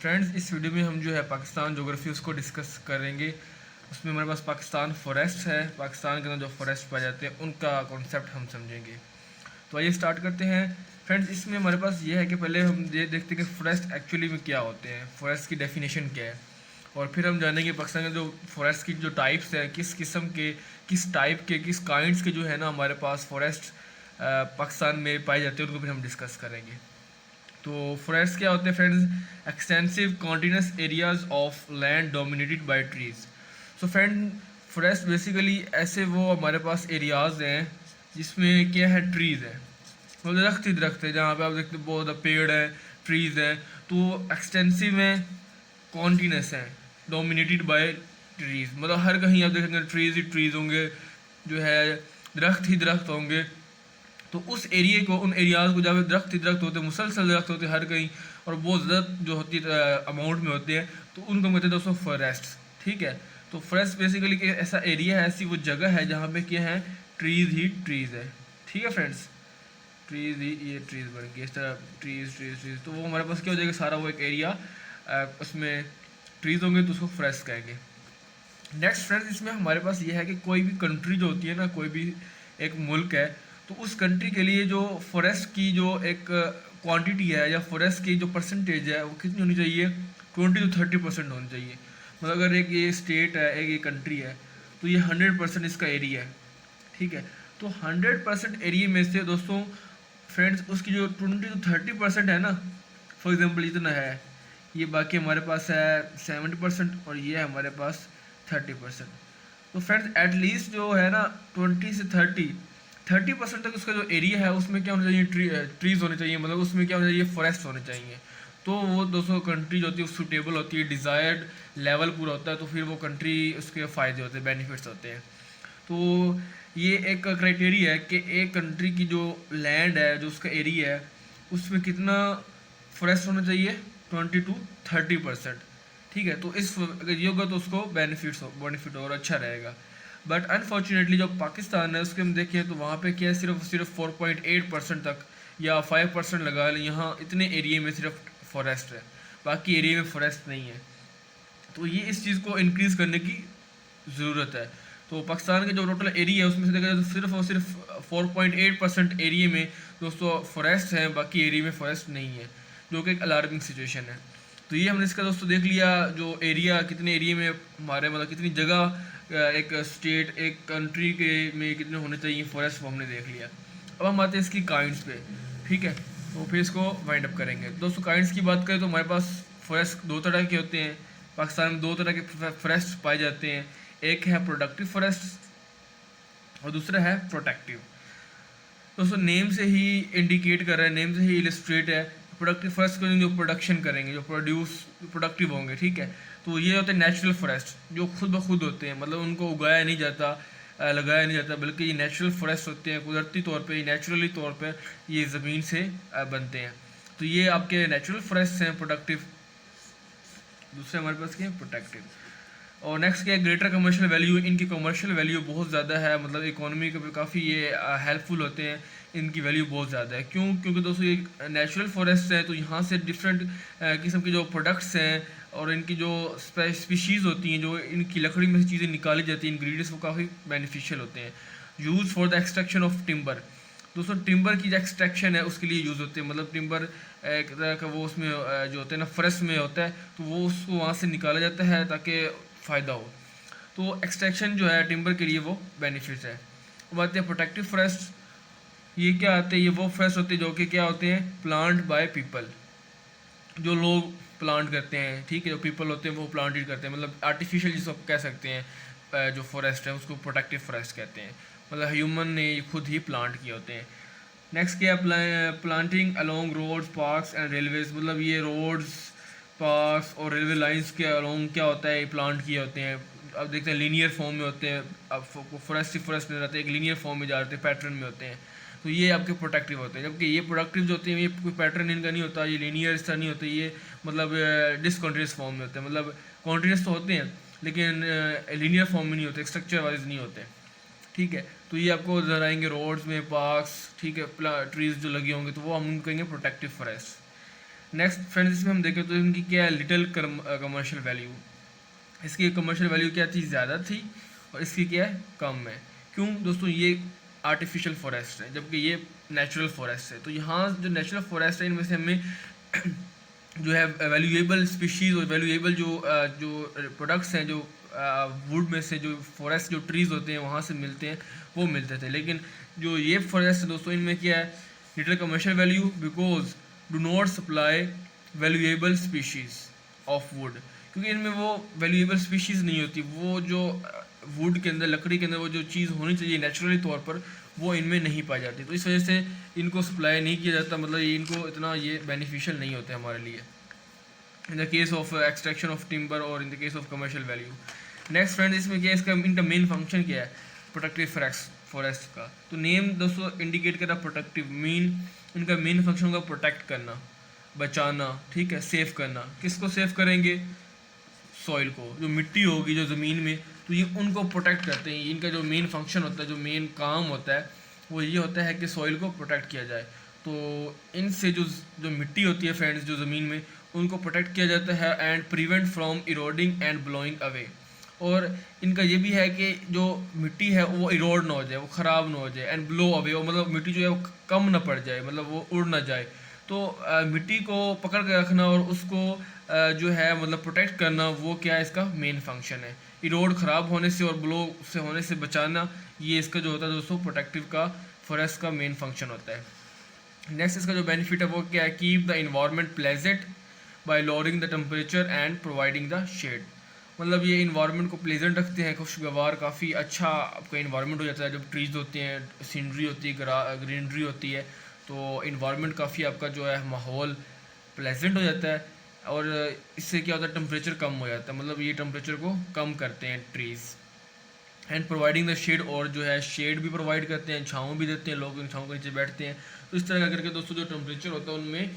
Friends, इस video में हम जो है पाकिस्तान जोग्राफी उसको डिस्कस करेंगे। उसमें हमारे पास पाकिस्तान फॉरेस्ट है, पाकिस्तान के अंदर जो फॉरेस्ट पाए जाते हैं उनका कॉन्सेप्ट हम समझेंगे। तो आइए स्टार्ट करते हैं। फ्रेंड्स, इसमें हमारे पास ये है कि पहले हम ये देखते हैं कि फॉरेस्ट एक्चुअली में क्या होते हैं, फॉरेस्ट की डेफिनेशन क्या है, और फिर हम जानेंगे पाकिस्तान के जो फॉरेस्ट की जो टाइप्स हैं, किस किस्म के, किस टाइप के, किस काइंड्स के जो है ना हमारे पास फॉरेस्ट पाकिस्तान में पाए जाते हैं, उनको फिर हम डिस्कस करेंगे। तो फॉरेस्ट क्या होते हैं friends? Extensive continuous areas of land dominated by trees. So friend, forest basically ऐसे वो हमारे पास एरियाज हैं जिसमें क्या है, ट्रीज है, वो दरख्त ही दरख्त है, जहाँ पे आप देखते हैं बहुत पेड़ है, ट्रीज हैं। तो एक्सटेंसिव है, कॉन्टिन्यूस है, डोमिनेटेड बाय ट्रीज, मतलब हर कहीं आप देखेंगे ट्रीज ही ट्रीज होंगे, जो है दरख्त ही दरख्त होंगे। तो उस एरिए को, उन एरियाज़ को जहाँ पे दरख्त ही दरख्त होते हैं, मुसलसल दरख्त होते हैं हर कहीं, और बहुत ज़्यादा जो होती है अमाउंट में होते हैं, तो उनको कहते हैं दोस्तों फॉरेस्ट। ठीक है, तो फॉरेस्ट बेसिकली ऐसा एरिया है, ऐसी वो जगह है जहाँ पे क्या है, ट्रीज़ ही ट्रीज़ है। ठीक है फ्रेंड्स, ट्रीज़ ही ये ट्रीज़ बन गए इस तरह, ट्रीज़ ट्रीज़ ट्रीज़, तो वो हमारे पास क्या हो जाएगा, सारा वो एक एरिया, उसमें ट्रीज़ होंगे तो उसको फॉरेस्ट कहेंगे। नेक्स्ट फ्रेंड्स, इसमें हमारे पास ये है कि कोई भी कंट्री जो होती है ना, कोई भी एक मुल्क है, तो उस कंट्री के लिए जो फॉरेस्ट की जो एक क्वांटिटी है या फॉरेस्ट की जो परसेंटेज है वो कितनी होनी चाहिए, 20 to 30% होनी चाहिए। मतलब अगर एक ये स्टेट है, एक ये कंट्री है, तो ये 100% इसका एरिया है। ठीक है, तो 100% एरिया में से दोस्तों फ्रेंड्स उसकी जो 20 to 30% है ना, फॉर एग्जाम्पल इतना है, ये बाकी हमारे पास है 70% और ये है हमारे पास 30%। तो फ्रेंड्स एटलीस्ट जो है ना 20 से 30% तक उसका जो एरिया है उसमें क्या होना चाहिए, ट्रीज होने चाहिए, मतलब उसमें क्या होना चाहिए, फॉरेस्ट होने चाहिए। तो वो दोस्तों कंट्री जो होती है सूटेबल होती है, डिज़ायर्ड लेवल पूरा होता है, तो फिर वो कंट्री उसके फ़ायदे होते हैं, बेनिफिट्स होते हैं। तो ये एक क्राइटेरिया है कि एक कंट्री की जो लैंड है, जो उसका एरिया है, उसमें कितना फॉरेस्ट होना चाहिए, 20 to 30%। ठीक है, तो इस अगर ये होगा तो उसको बेनिफिट और अच्छा रहेगा। बट अनफॉर्चुनेटली जो पाकिस्तान है उसके हम देखें तो वहाँ पे क्या है, सिर्फ 4.8% तक या 5% लगा लें, यहाँ इतने एरिया में सिर्फ फॉरेस्ट है, बाकी एरिया में फॉरेस्ट नहीं है। तो ये इस चीज़ को इंक्रीज़ करने की ज़रूरत है। तो पाकिस्तान के जो टोटल एरिया है उसमें से देखा जाए तो सिर्फ और सिर्फ 4.8% एरिया में दोस्तों फॉरेस्ट है, बाकी एरिया में फॉरेस्ट नहीं है, जो कि एक अलार्मिंग सिचुएशन है। तो ये हमने इसका दोस्तों देख लिया, जो एरिया कितने एरिया में हमारे, मतलब कितनी जगह एक स्टेट, एक कंट्री के में कितने होने चाहिए फॉरेस्ट, वो हमने देख लिया। अब हम आते हैं इसकी काइंड्स पे। ठीक है, तो फिर इसको वाइंड अप करेंगे। दोस्तों काइंड्स की बात करें तो हमारे पास फॉरेस्ट दो तरह के होते हैं, पाकिस्तान में दो तरह के फॉरेस्ट पाए जाते हैं। एक है प्रोडक्टिव फॉरेस्ट और दूसरा है प्रोटेक्टिव। दोस्तों नेम से ही इंडिकेट कर रहा है, नेम से ही इलिस्ट्रेट है, प्रोडक्टिव फॉरेस्ट को जो प्रोडक्शन करेंगे, जो प्रोडक्टिव होंगे। ठीक है, तो ये होते हैं नेचुरल फॉरेस्ट, जो खुद ब खुद होते हैं, मतलब उनको उगाया नहीं जाता, लगाया नहीं जाता, बल्कि ये नेचुरल फॉरेस्ट होते हैं, कुदरती तौर पे, नेचुरली तौर पे ये ज़मीन से बनते हैं। तो ये आपके नेचुरल फॉरेस्ट हैं प्रोडक्टिव। दूसरे हमारे पास क्या है, प्रोटेक्टिव। और नेक्स्ट क्या है, ग्रेटर कमर्शियल वैल्यू, इनकी कमर्शियल वैल्यू बहुत ज़्यादा है, मतलब इकोनॉमी के काफ़ी ये हेल्पफुल होते हैं, इनकी वैल्यू बहुत ज़्यादा है। क्यों? क्योंकि दोस्तों ये नेचुरल फॉरेस्ट है, तो यहाँ से डिफरेंट किस्म के जो प्रोडक्ट्स हैं और इनकी जो स्पीशीज़ होती हैं, जो इनकी लकड़ी में से चीज़ें निकाली जाती हैं, इंग्रेडिएंट्स, वो काफ़ी बेनिफिशियल होते हैं। Use for the extraction of timber, दोस्तों टिम्बर की जो एक्सट्रैक्शन है उसके लिए यूज़ होते हैं, मतलब टिम्बर एक तरह का वो उसमें जो होता है ना फॉरेस्ट में होता है, तो वो उसको वहाँ से निकाला जाता है ताकि फ़ायदा हो। तो एक्सट्रैक्शन जो है टिम्बर के लिए वो बेनिफिट है। अब आते हैं प्रोटेक्टिव फॉरेस्ट। ये क्या आते हैं, ये वो फॉरेस्ट होते हैं जो कि क्या होते हैं, प्लांट बाय पीपल, जो लोग प्लांट करते हैं। ठीक है, जो पीपल होते हैं वो प्लांटेड करते हैं, मतलब आर्टिफिशियल जिसको आप कह सकते हैं, जो फॉरेस्ट है उसको प्रोटेक्टिव फॉरेस्ट कहते हैं, मतलब ह्यूमन ने खुद ही प्लांट किए होते हैं। नेक्स्ट क्या है, planting along roads, parks and railways, मतलब ये रोड्स, पार्क्स और रेलवे लाइंस के अलोंग क्या होता है, प्लांट किए होते हैं। अब देखते हैं लीनियर फॉर्म में होते हैं, अब फॉरेस्ट में रहते हैं, एक लीनियर फॉर्म में जाते हैं, पैटर्न में होते हैं, तो ये आपके प्रोटेक्टिव होते हैं। जबकि ये प्रोडक्टिव जो होते हैं ये कोई पैटर्न इनका नहीं होता, ये लीनियर इस तरह नहीं होते, ये मतलब डिसकॉन्टिन्यूस फॉर्म में होते हैं, मतलब कॉन्टिन्यूस तो होते हैं लेकिन लीनियर फॉर्म में नहीं होते, स्ट्रक्चर वाइज नहीं होते। ठीक है, तो ये आपको नजर आएंगे रोड्स में, पार्क्स, ठीक है, ट्रीज जो लगे होंगे, तो वो हम कहेंगे प्रोटेक्टिव फॉरेस्ट। नेक्स्ट फ्रेंड्स इसमें हम देखें तो इनकी क्या है, लिटिल कमर्शियल वैल्यू। इसकी कमर्शियल वैल्यू क्या थी, ज़्यादा थी, और इसकी क्या है, कम है। क्यों दोस्तों, ये आर्टिफिशियल फॉरेस्ट है जबकि ये नेचुरल फॉरेस्ट है। तो यहाँ जो नेचुरल फॉरेस्ट है इनमें से हमें जो है वैल्यूएबल स्पीशीज़ और वैल्यूएबल जो प्रोडक्ट्स हैं, जो वुड में से, जो फॉरेस्ट जो ट्रीज़ होते हैं वहाँ से मिलते हैं, वो मिलते थे। लेकिन जो ये फॉरेस्ट है दोस्तों, इनमें क्या है, little commercial value because do not supply valuable species of would, क्योंकि इनमें वो वैल्यूएबल स्पीशीज़ नहीं होती। वो जो वुड के अंदर, लकड़ी के अंदर वो जो चीज़ होनी चाहिए नेचुरली तौर पर, वो इनमें नहीं पाई जाती। तो इस वजह से इनको सप्लाई नहीं किया जाता, मतलब ये इनको इतना ये बेनिफिशियल नहीं होते हमारे लिए in the case of extraction of timber और in the case of commercial value. Next friend, इसमें क्या है, इसका इनका मेन फंक्शन क्या है, प्रोटेक्टिव फॉरेस्ट का। तो नेम दोस्तों इंडिकेट कर रहा प्रोटेक्टिव, इनका मेन फंक्शन होगा प्रोटेक्ट करना, बचाना, ठीक है, सेव करना। किसको सेव करेंगे, सॉइल को, जो मिट्टी होगी जो ज़मीन में, तो ये उनको प्रोटेक्ट करते हैं। इनका जो मेन फंक्शन होता है, जो मेन काम होता है, वो ये होता है कि सॉइल को प्रोटेक्ट किया जाए। तो इनसे जो मिट्टी होती है फ्रेंड्स, जो ज़मीन में, उनको प्रोटेक्ट किया जाता है and prevent from eroding and blowing away. और इनका ये भी है कि जो मिट्टी है वो इरोड ना हो जाए, वो ख़राब ना हो जाए, एंड ब्लो अवे, वो मतलब मिट्टी जो है वो कम ना पड़ जाए, मतलब वो उड़ ना जाए। तो मिट्टी को पकड़ के रखना और उसको जो है मतलब प्रोटेक्ट करना, वो क्या है, इसका मेन फंक्शन है। इरोड ख़राब होने से और ब्लो से होने से बचाना, ये इसका जो होता है दोस्तों प्रोटेक्टिव का, फॉरेस्ट का मेन फंक्शन होता है। नेक्स्ट इसका जो बेनिफिट है वो क्या है, keep the environment pleasant by lowering the temperature and providing the shade. मतलब ये इन्वायरमेंट को प्लेजेंट रखते हैं, खुशगवार, काफ़ी अच्छा आपका इन्वायरमेंट हो जाता है जब ट्रीज़ होते हैं, सीनरी होती है, ग्रीनरी होती है, तो इन्वायरमेंट काफ़ी आपका जो है माहौल प्लेजेंट हो जाता है। और इससे क्या होता है, टेम्परेचर कम हो जाता है, मतलब ये टेम्परेचर को कम करते हैं trees. And providing the shade, और जो है शेड भी प्रोवाइड करते हैं, छाँव भी देते हैं, लोग इन छाँव के नीचे बैठते हैं। तो इस तरह का करके दोस्तों जो टेम्परेचर होता है उनमें